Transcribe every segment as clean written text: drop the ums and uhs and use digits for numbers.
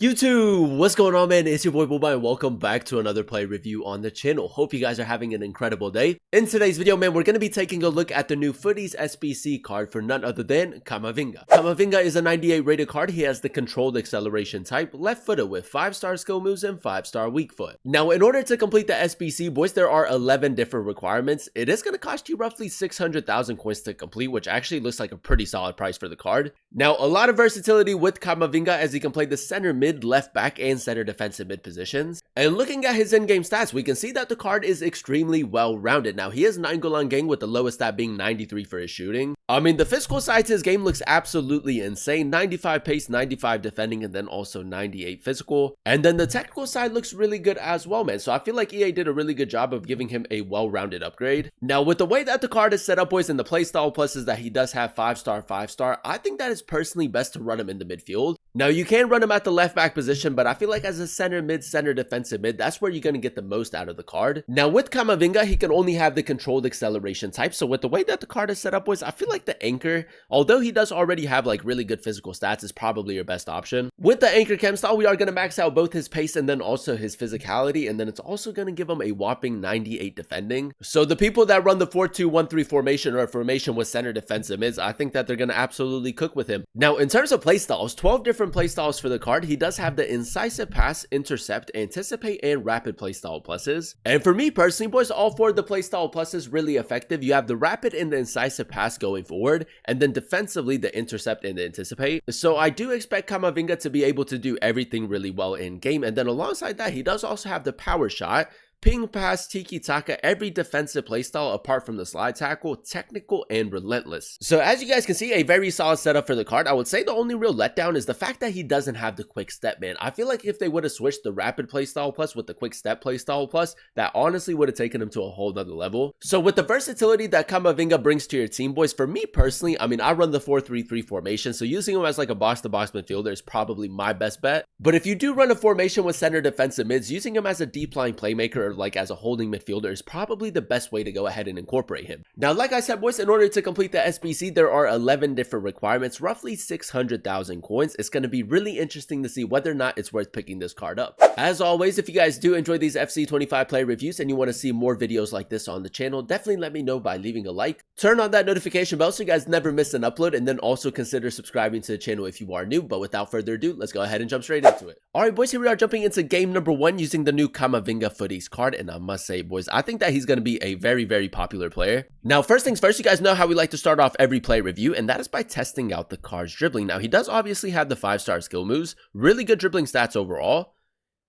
YouTube, what's going on, man? It's your boy Booba and welcome back to another play review on the channel. Hope you guys are having an incredible day. In today's video, man, we're going to be taking a look at the new Futties SBC card for none other than Camavinga. Camavinga is a 98 rated card. He has the controlled acceleration type, left footed with 5-star skill moves and 5-star weak foot. Now, in order to complete the SBC, boys, there are 11 different requirements. It is going to cost you roughly 600,000 coins to complete, which actually looks like a pretty solid price for the card. Now, a lot of versatility with Camavinga as he can play the center mid, left back, and center defensive mid positions. And looking at his in-game stats, we can see that the card is extremely well-rounded. Now, he has 9 goal on game with the lowest stat being 93 for his shooting. I mean, the physical side to his game looks absolutely insane. 95 pace, 95 defending, and then also 98 physical. And then the technical side looks really good as well, man. So I feel like EA did a really good job of giving him a well-rounded upgrade. Now, with the way that the card is set up, boys, and the playstyle pluses that he does have 5-star, 5-star, I think that is personally best to run him in the midfield. Now, you can run him at the left back position, but I feel like as a center mid, center defensive mid, that's where you're going to get the most out of the card. Now, with Camavinga, he can only have the controlled acceleration type. So with the way that the card is set up, boys, I feel like the anchor, although he does already have like really good physical stats, is probably your best option. With the anchor chem style, we are going to max out both his pace and then also his physicality, and then it's also going to give him a whopping 98 defending. So the people that run the 4-2-1-3 formation or a formation with center defensive mids, I think that they're going to absolutely cook with him. Now, in terms of playstyles, 12 different playstyles for the card. He does have the incisive pass, intercept, anticipate, and rapid playstyle pluses. And for me personally, boys, all 4 of the playstyle pluses really effective. You have the rapid and the incisive pass going forward, and then defensively the intercept and the anticipate. So I do expect Camavinga to be able to do everything really well in game. And then alongside that, he does also have the power shot, ping pass, tiki-taka, every defensive playstyle apart from the slide tackle, technical, and relentless. So as you guys can see, a very solid setup for the card. I would say the only real letdown is the fact that he doesn't have the quick step, man. I feel like if they would have switched the rapid playstyle plus with the quick step playstyle plus, that honestly would have taken him to a whole nother level. So with the versatility that Camavinga brings to your team, boys, for me personally, I mean, I run the 4-3-3 formation, so using him as like a box-to-box midfielder is probably my best bet. But if you do run a formation with center defensive mids, using him as a deep line playmaker or like as a holding midfielder is probably the best way to go ahead and incorporate him. Now, like I said, boys, in order to complete the SBC, there are 11 different requirements, roughly 600,000 coins. It's going to be really interesting to see whether or not it's worth picking this card up. As always, if you guys do enjoy these FC25 play reviews and you want to see more videos like this on the channel, definitely let me know by leaving a like. Turn on that notification bell so you guys never miss an upload, and then also consider subscribing to the channel if you are new. But without further ado, let's go ahead and jump straight into it. Alright, boys, here we are jumping into game number 1 using the new Camavinga Futties card, and I must say, boys, I think that he's going to be a very, very popular player. Now, first things first, you guys know how we like to start off every play review, and that is by testing out the card's dribbling. Now, he does obviously have the 5-star skill moves, really good dribbling stats overall.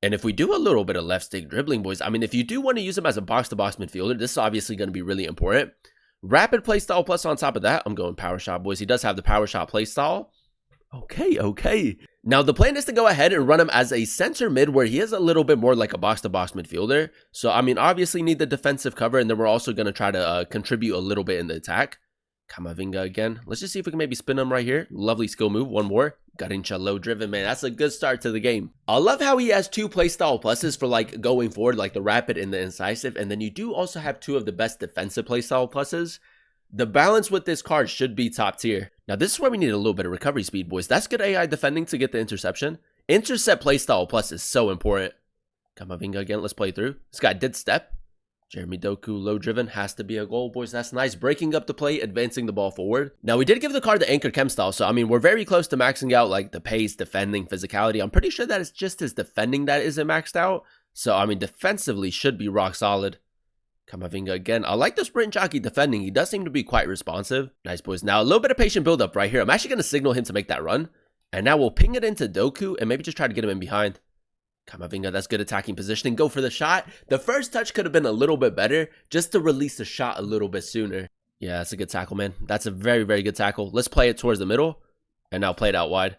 And if we do a little bit of left stick dribbling, boys, I mean, if you do want to use him as a box-to-box midfielder, this is obviously going to be really important. Rapid playstyle plus on top of that, I'm going power shot, boys. He does have the power shot playstyle. Okay. Now, the plan is to go ahead and run him as a center mid where he is a little bit more like a box-to-box midfielder. So, I mean, obviously need the defensive cover, and then we're also going to try to contribute a little bit in the attack. Camavinga again. Let's just see if we can maybe spin him right here. Lovely skill move. One more. Garincha low driven, man. That's a good start to the game. I love how he has 2 playstyle pluses for like going forward, like the rapid and the incisive. And then you do also have 2 of the best defensive playstyle pluses. The balance with this card should be top tier. Now, this is where we need a little bit of recovery speed, boys. That's good AI defending to get the interception. Intercept playstyle plus is so important. Camavinga again. Let's play through. This guy did step. Jeremy Doku, low driven, has to be a goal, boys. That's nice. Breaking up the play, advancing the ball forward. Now, we did give the card the anchor chem style, so I mean, we're very close to maxing out like the pace, defending, physicality. I'm pretty sure that it's just his defending that isn't maxed out. So, I mean, defensively should be rock solid. Camavinga again. I like the sprint jockey defending. He does seem to be quite responsive. Nice, boys. Now, a little bit of patient build-up right here. I'm actually going to signal him to make that run. And now we'll ping it into Doku and maybe just try to get him in behind. Camavinga, that's good attacking positioning. Go for the shot. The first touch could have been a little bit better just to release the shot a little bit sooner. Yeah, that's a good tackle, man. That's a very, very good tackle. Let's play it towards the middle. And now play it out wide.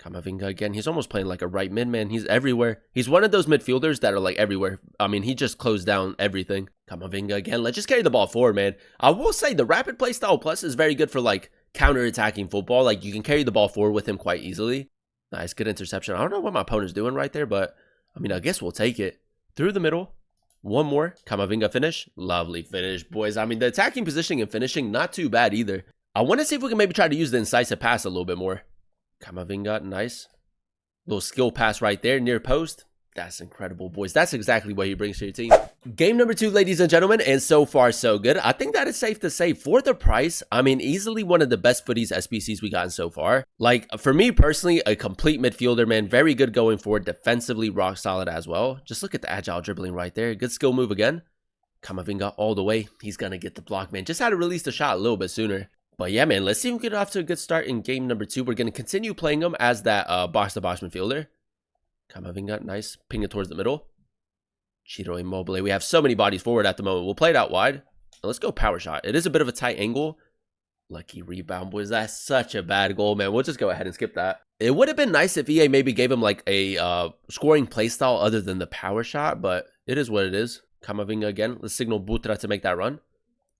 Camavinga again. He's almost playing like a right mid, man. He's everywhere. He's one of those midfielders that are like everywhere. I mean, he just closed down everything. Camavinga again. Let's just carry the ball forward, man. I will say the rapid play style plus is very good for like counter-attacking football. Like you can carry the ball forward with him quite easily. Nice, good interception. I don't know what my opponent's doing right there, but I mean, I guess we'll take it. Through the middle. One more. Camavinga finish. Lovely finish, boys. I mean, the attacking positioning and finishing, not too bad either. I want to see if we can maybe try to use the incisive pass a little bit more. Camavinga, nice. Little skill pass right there, near post. That's incredible, boys. That's exactly what he brings to your team. Game number 2, ladies and gentlemen, and so far so good. I think that is safe to say for the price, I mean, easily one of the best Futties SBCs we gotten so far. Like, for me personally, a complete midfielder, man. Very good going forward, defensively rock solid as well. Just look at the agile dribbling right there. Good skill move again. Camavinga all the way. He's going to get the block, man. Just had to release the shot a little bit sooner. But yeah, man, let's see if we can get off to a good start in game number 2. We're going to continue playing him as that box-to-box midfielder. Camavinga, nice. Ping it towards the middle. Ciro Immobile. We have so many bodies forward at the moment. We'll play it out wide. Let's go power shot. It is a bit of a tight angle. Lucky rebound, boys. That's such a bad goal, man. We'll just go ahead and skip that. It would have been nice if EA maybe gave him like a scoring playstyle other than the power shot, but it is what it is. Camavinga again. Let's signal Butra to make that run.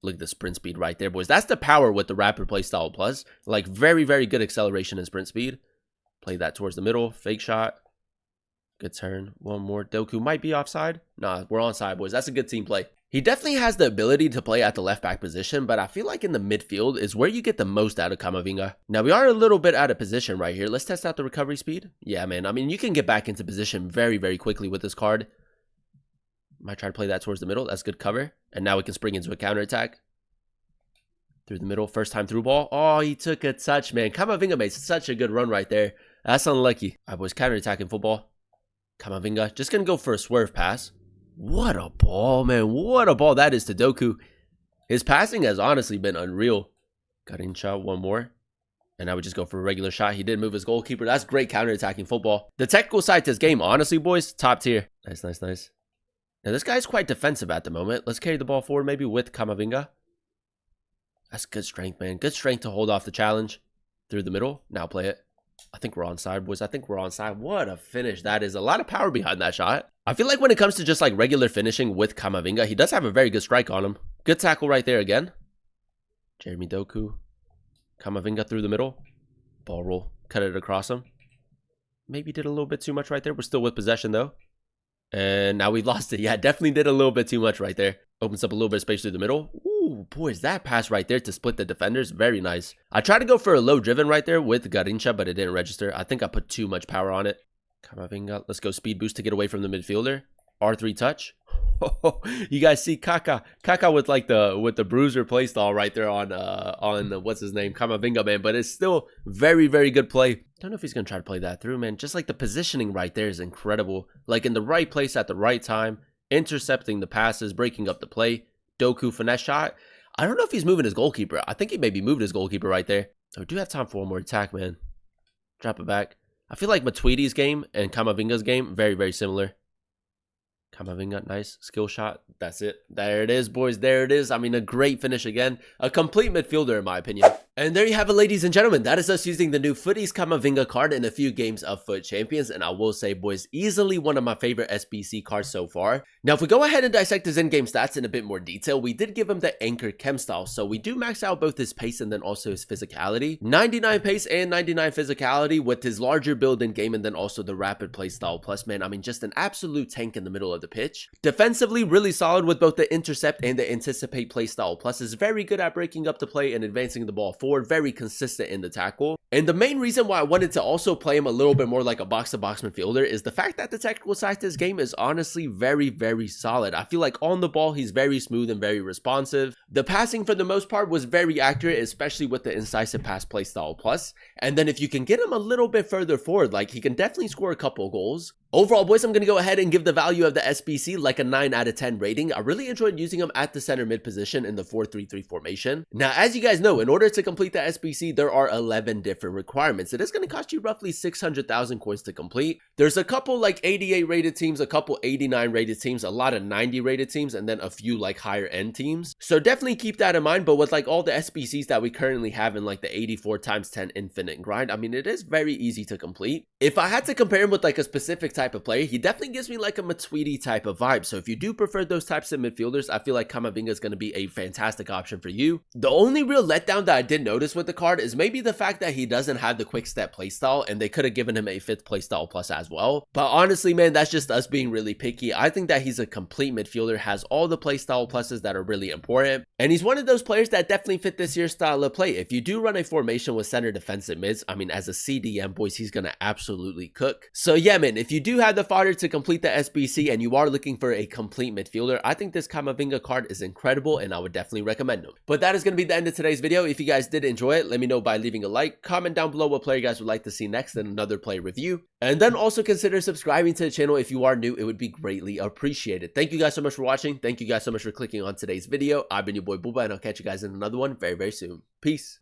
Look at the sprint speed right there, boys. That's the power with the rapid playstyle plus. Like very, very good acceleration and sprint speed. Play that towards the middle. Fake shot. Good turn. One more. Doku might be offside. Nah, we're onside, boys. That's a good team play. He definitely has the ability to play at the left back position, but I feel like in the midfield is where you get the most out of Camavinga. Now, we are a little bit out of position right here. Let's test out the recovery speed. Yeah, man. I mean, you can get back into position very, very quickly with this card. Might try to play that towards the middle. That's good cover. And now we can spring into a counterattack. Through the middle. First time through ball. Oh, he took a touch, man. Camavinga made such a good run right there. That's unlucky. All right, boys. Counterattacking football. Camavinga, just going to go for a swerve pass. What a ball, man. What a ball that is to Doku. His passing has honestly been unreal. Cutting shot, one more. And I would just go for a regular shot. He did move his goalkeeper. That's great counterattacking football. The technical side to this game, honestly, boys, top tier. Nice, nice, nice. Now, this guy's quite defensive at the moment. Let's carry the ball forward maybe with Camavinga. That's good strength, man. Good strength to hold off the challenge. Through the middle. Now play it. I think we're onside, boys. I think we're onside. What a finish that is. A lot of power behind that shot. I feel like when it comes to just like regular finishing with Camavinga, he does have a very good strike on him. Good tackle right there again. Jeremy Doku. Camavinga through the middle. Ball roll. Cut it across him. Maybe did a little bit too much right there. We're still with possession though. And now we've lost it. Yeah, definitely did a little bit too much right there. Opens up a little bit of space through the middle. Ooh, boys, that pass right there to split the defenders. Very nice. I tried to go for a low driven right there with Garincha, but it didn't register. I think I put too much power on it. Camavinga. Let's go speed boost to get away from the midfielder. R3 touch. You guys see Kaka with like the bruiser playstyle right there on what's his name, Camavinga, man. But it's still very, very good play. Don't know if he's gonna try to play that through, man. Just like the positioning right there is incredible. Like in the right place at the right time, intercepting the passes, breaking up the play. Doku finesse shot. I don't know if he's moving his goalkeeper. I think he maybe moved his goalkeeper right there. So we do have time for one more attack, man. Drop it back. I feel like Matuidi's game and Camavinga's game very, very similar. Camavinga, nice skill shot. That's it. There it is, boys. There it is. I mean, a great finish again. A complete midfielder, in my opinion. And there you have it, ladies and gentlemen. That is us using the new Futties Camavinga card in a few games of Foot Champions. And I will say, boys, easily one of my favorite SBC cards so far. Now, if we go ahead and dissect his in-game stats in a bit more detail, we did give him the Anchor Chem style. So we do max out both his pace and then also his physicality. 99 pace and 99 physicality with his larger build in game and then also the rapid play style plus, man. I mean, just an absolute tank in the middle of the pitch. Defensively, really solid with both the intercept and the anticipate play style plus. Is very good at breaking up the play and advancing the ball forward. Very consistent in the tackle. And the main reason why I wanted to also play him a little bit more like a box-to-box midfielder is the fact that the technical side to this game is honestly very, very solid. I feel like on the ball, he's very smooth and very responsive. The passing for the most part was very accurate, especially with the incisive pass play style plus. And then if you can get him a little bit further forward, like he can definitely score a couple goals. Overall, boys, I'm going to go ahead and give the value of the SBC like a 9 out of 10 rating. I really enjoyed using him at the center mid position in the 4-3-3 formation. Now, as you guys know, in order to complete the SBC, there are 11 different requirements. It is going to cost you roughly 600,000 coins to complete. There's a couple like 88 rated teams, a couple 89 rated teams, a lot of 90 rated teams, and then a few like higher end teams. So definitely keep that in mind. But with like all the SBCs that we currently have in like the 84 × 10 infinite grind, I mean, it is very easy to complete. If I had to compare him with like a specific type of player, he definitely gives me like a Matuidi type of vibe. So if you do prefer those types of midfielders, I feel like Camavinga is going to be a fantastic option for you. The only real letdown that I did notice with the card is maybe the fact that he doesn't have the quick step playstyle, and they could have given him a 5th playstyle plus as well. But honestly, man, that's just us being really picky. I think that he's a complete midfielder, has all the playstyle pluses that are really important, and he's one of those players that definitely fit this year's style of play. If you do run a formation with center defensive mids, I mean, as a CDM, boys, he's gonna absolutely cook. So yeah, man, if you do have the fodder to complete the SBC and you are looking for a complete midfielder, I think this Camavinga card is incredible, and I would definitely recommend him. But that is going to be the end of today's video. If you guys did enjoy it, let me know by leaving a like, comment down below what player you guys would like to see next in another player review, and then also consider subscribing to the channel if you are new. It would be greatly appreciated. Thank you guys so much for watching. Thank you guys so much for clicking on today's video. I've been your boy Booba, and I'll catch you guys in another one very, very soon. Peace.